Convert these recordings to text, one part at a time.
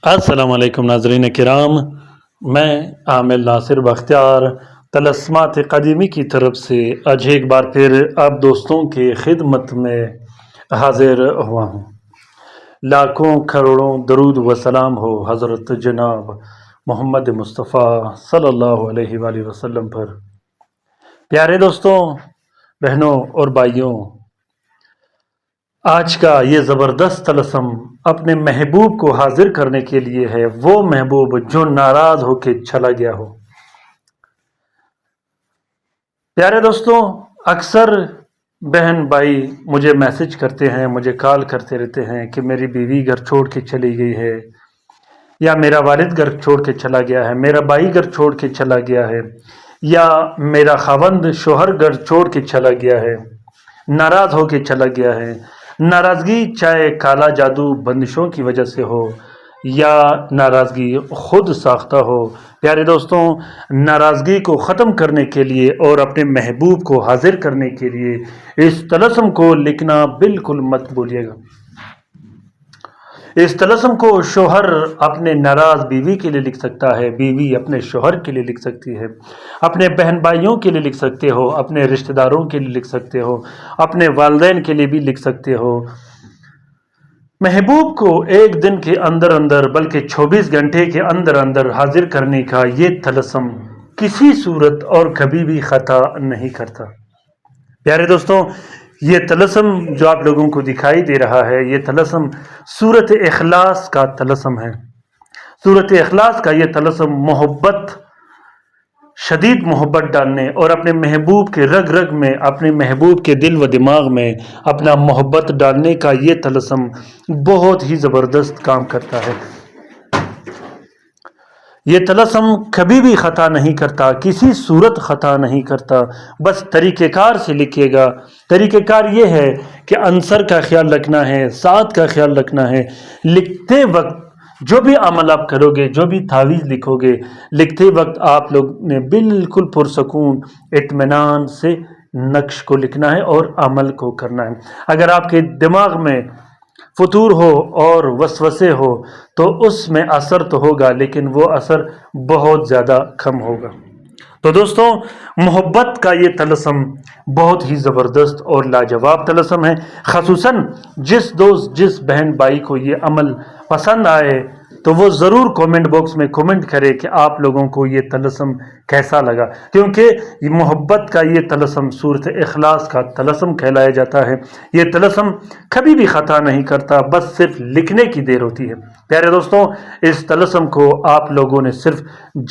السلام علیکم ناظرین کرام، میں عامر ناصر بختیار طلسمات قدیمی کی طرف سے آج ایک بار پھر آپ دوستوں کی خدمت میں حاضر ہوا ہوں۔ لاکھوں کروڑوں درود و سلام ہو حضرت جناب محمد مصطفیٰ صلی اللہ علیہ وآلہ وسلم پر۔ پیارے دوستوں، بہنوں اور بھائیوں، آج کا یہ زبردست طلسم اپنے محبوب کو حاضر کرنے کے لیے ہے، وہ محبوب جو ناراض ہو کے چلا گیا ہو۔ پیارے دوستوں، اکثر بہن بھائی مجھے میسج کرتے ہیں، مجھے کال کرتے رہتے ہیں کہ میری بیوی گھر چھوڑ کے چلی گئی ہے، یا میرا والد گھر چھوڑ کے چلا گیا ہے، میرا بھائی گھر چھوڑ کے چلا گیا ہے، یا میرا خاوند شوہر گھر چھوڑ کے چلا گیا ہے، ناراض ہو کے چلا گیا ہے۔ ناراضگی چاہے کالا جادو بندشوں کی وجہ سے ہو یا ناراضگی خود ساختہ ہو، پیارے دوستوں، ناراضگی کو ختم کرنے کے لیے اور اپنے محبوب کو حاضر کرنے کے لیے اس طلسم کو لکھنا بالکل مت بھولیے گا۔ اس طلسم کو شوہر اپنے ناراض بیوی کے لیے لکھ سکتا ہے، بیوی اپنے شوہر کے لیے لکھ سکتی ہے، اپنے بہن بھائیوں کے لیے لکھ سکتے ہو، اپنے رشتہ داروں کے لیے لکھ سکتے ہو، اپنے والدین کے لیے بھی لکھ سکتے ہو۔ محبوب کو ایک دن کے اندر اندر بلکہ 24 گھنٹے کے اندر اندر حاضر کرنے کا یہ طلسم کسی صورت اور کبھی بھی خطا نہیں کرتا۔ پیارے دوستوں، یہ طلسم جو آپ لوگوں کو دکھائی دے رہا ہے، یہ طلسم سورت اخلاص کا طلسم ہے۔ سورت اخلاص کا یہ طلسم محبت، شدید محبت ڈالنے اور اپنے محبوب کے رگ رگ میں، اپنے محبوب کے دل و دماغ میں اپنا محبت ڈالنے کا یہ طلسم بہت ہی زبردست کام کرتا ہے۔ یہ طلسم کبھی بھی خطا نہیں کرتا، کسی صورت خطا نہیں کرتا۔ بس طریقہ کار سے لکھیے گا۔ طریقہ کار یہ ہے کہ عنصر کا خیال رکھنا ہے، ساتھ کا خیال رکھنا ہے۔ لکھتے وقت جو بھی عمل آپ کرو گے، جو بھی تعویذ لکھو گے، لکھتے وقت آپ لوگ نے بالکل پرسکون اطمینان سے نقش کو لکھنا ہے اور عمل کو کرنا ہے۔ اگر آپ کے دماغ میں فطور ہو اور وسوسے ہو تو اس میں اثر تو ہوگا، لیکن وہ اثر بہت زیادہ کم ہوگا۔ تو دوستوں، محبت کا یہ طلسم بہت ہی زبردست اور لاجواب طلسم ہے۔ خصوصاً جس دوست، جس بہن بھائی کو یہ عمل پسند آئے تو وہ ضرور کومنٹ باکس میں کومنٹ کرے کہ آپ لوگوں کو یہ طلسم کیسا لگا، کیونکہ یہ محبت کا یہ طلسم سورت اخلاص کا طلسم کہلایا جاتا ہے۔ یہ طلسم کبھی بھی خطا نہیں کرتا، بس صرف لکھنے کی دیر ہوتی ہے۔ پیارے دوستوں، اس طلسم کو آپ لوگوں نے صرف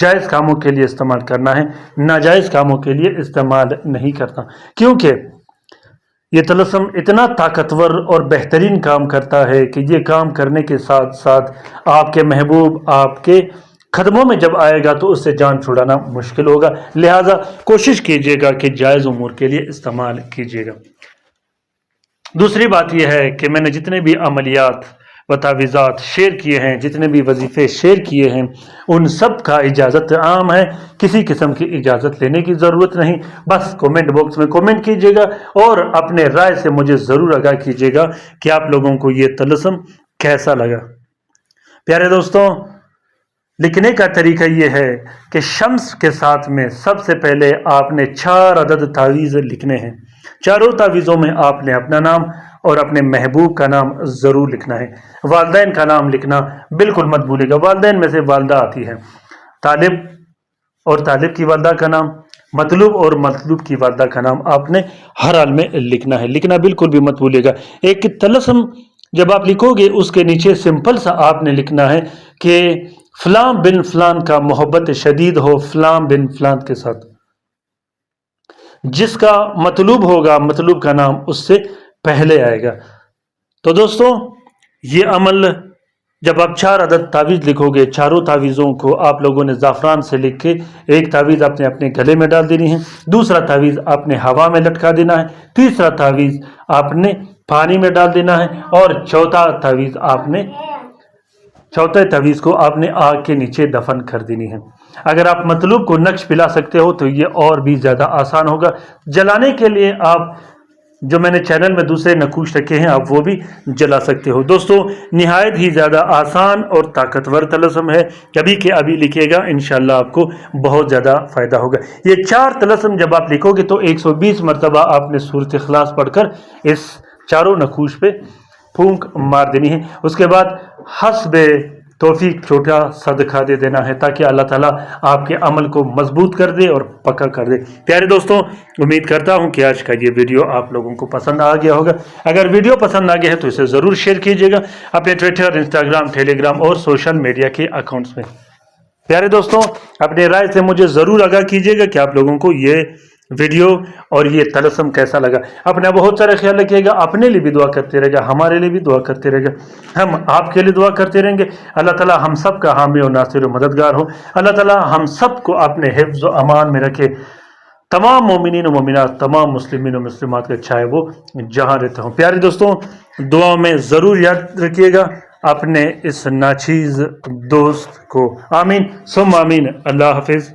جائز کاموں کے لیے استعمال کرنا ہے، ناجائز کاموں کے لیے استعمال نہیں کرنا، کیونکہ یہ طلسم اتنا طاقتور اور بہترین کام کرتا ہے کہ یہ کام کرنے کے ساتھ ساتھ آپ کے محبوب آپ کے قدموں میں جب آئے گا تو اس سے جان چھڑانا مشکل ہوگا۔ لہٰذا کوشش کیجیے گا کہ جائز امور کے لیے استعمال کیجیے گا۔ دوسری بات یہ ہے کہ میں نے جتنے بھی عملیات و تعویذات شیئر کیے ہیں، جتنے بھی وظیفے شیئر کیے ہیں، ان سب کا اجازت عام ہے، کسی قسم کی اجازت لینے کی ضرورت نہیں۔ بس کومنٹ باکس میں کومنٹ کیجیے گا اور اپنے رائے سے مجھے ضرور آگاہ کیجیے گا کہ آپ لوگوں کو یہ طلسم کیسا لگا۔ پیارے دوستوں، لکھنے کا طریقہ یہ ہے کہ شمس کے ساتھ میں سب سے پہلے آپ نے 4 عدد تعویذ لکھنے ہیں۔ چاروں تعویذوں میں آپ نے اپنا نام اور اپنے محبوب کا نام ضرور لکھنا ہے۔ والدین کا نام لکھنا بالکل مت بھولے گا۔ والدین میں سے والدہ آتی ہے، طالب اور طالب کی والدہ کا نام، مطلوب اور مطلوب کی والدہ کا نام آپ نے ہر حال میں لکھنا ہے، لکھنا بالکل بھی مت بھولے گا۔ ایک طلسم جب آپ لکھو گے اس کے نیچے سمپل سا آپ نے لکھنا ہے کہ فلاں بن فلان کا محبت شدید ہو فلاں بن فلان کے ساتھ۔ جس کا مطلوب ہوگا، مطلوب کا نام اس سے پہلے آئے گا۔ تو دوستوں، یہ عمل جب آپ 4 عدد تعویذ لکھو گے، چاروں تعویذوں کو آپ لوگوں نے زعفران سے لکھ کے ایک تعویذ آپ نے اپنے گلے میں ڈال دینی ہے، دوسرا تعویذ آپ نے ہوا میں لٹکا دینا ہے، تیسرا تعویذ آپ نے پانی میں ڈال دینا ہے، اور چوتھے تعویذ کو آپ نے آگ کے نیچے دفن کر دینی ہے۔ اگر آپ مطلوب کو نقش پلا سکتے ہو تو یہ اور بھی زیادہ آسان ہوگا۔ جلانے کے لیے آپ جو میں نے چینل میں دوسرے نقوش رکھے ہیں آپ وہ بھی جلا سکتے ہو۔ دوستو نہایت ہی زیادہ آسان اور طاقتور طلسم ہے، کبھی کہ ابھی لکھے گا انشاءاللہ آپ کو بہت زیادہ فائدہ ہوگا۔ یہ 4 طلسم جب آپ لکھو گے تو 120 مرتبہ آپ نے سورۃ اخلاص پڑھ کر اس چاروں نقوش پہ پھونک مار دینی ہے۔ اس کے بعد حسب توفیق چھوٹا صدقہ دے دینا ہے تاکہ اللہ تعالیٰ آپ کے عمل کو مضبوط کر دے اور پکا کر دے۔ پیارے دوستوں امید کرتا ہوں کہ آج کا یہ ویڈیو آپ لوگوں کو پسند آ گیا ہوگا۔ اگر ویڈیو پسند آ گیا ہے تو اسے ضرور شیئر کیجیے گا اپنے ٹویٹر، انسٹاگرام، ٹیلی گرام اور سوشل میڈیا کے اکاؤنٹس میں۔ پیارے دوستوں اپنے رائے سے مجھے ضرور آگاہ کیجیے گا کہ آپ لوگوں کو یہ ویڈیو اور یہ طلسم کیسا لگا۔ اپنا بہت سارا خیال رکھیے گا، اپنے لیے بھی دعا کرتے رہے گا، ہمارے لیے بھی دعا کرتے رہے گا، ہم آپ کے لیے دعا کرتے رہیں گے۔ اللہ تعالیٰ ہم سب کا حامی و ناصر و مددگار ہو۔ اللہ تعالیٰ ہم سب کو اپنے حفظ و امان میں رکھے۔ تمام مومنین و مومنات، تمام مسلمین و مسلمات کا چاہے وہ جہاں رہتا ہوں۔ پیارے دوستوں دعا میں ضرور یاد رکھیے گا اپنے اس ناچیز دوست کو۔ آمین ثم آمین۔ اللہ حافظ۔